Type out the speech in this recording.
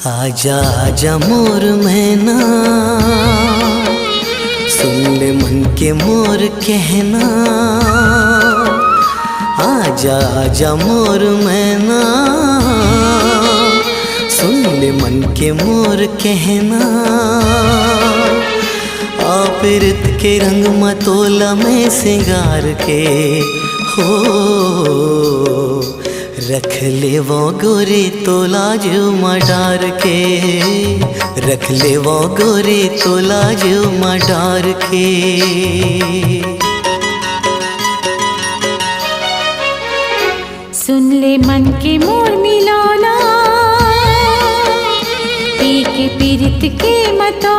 आजा आजा मोर मैना, सुन ले मन के मोर कहना। आजा आजा मोर मैना, सुन ले मन के मोर कहना। आपिरत के रंग मतोला में सिंगार के हो, रख ले वो गोरी तोला जो मडार के, रख ले वो गोरी तोला जो मडार के। सुन ले मन के मोर मिलाना, पी के पीरित के मतो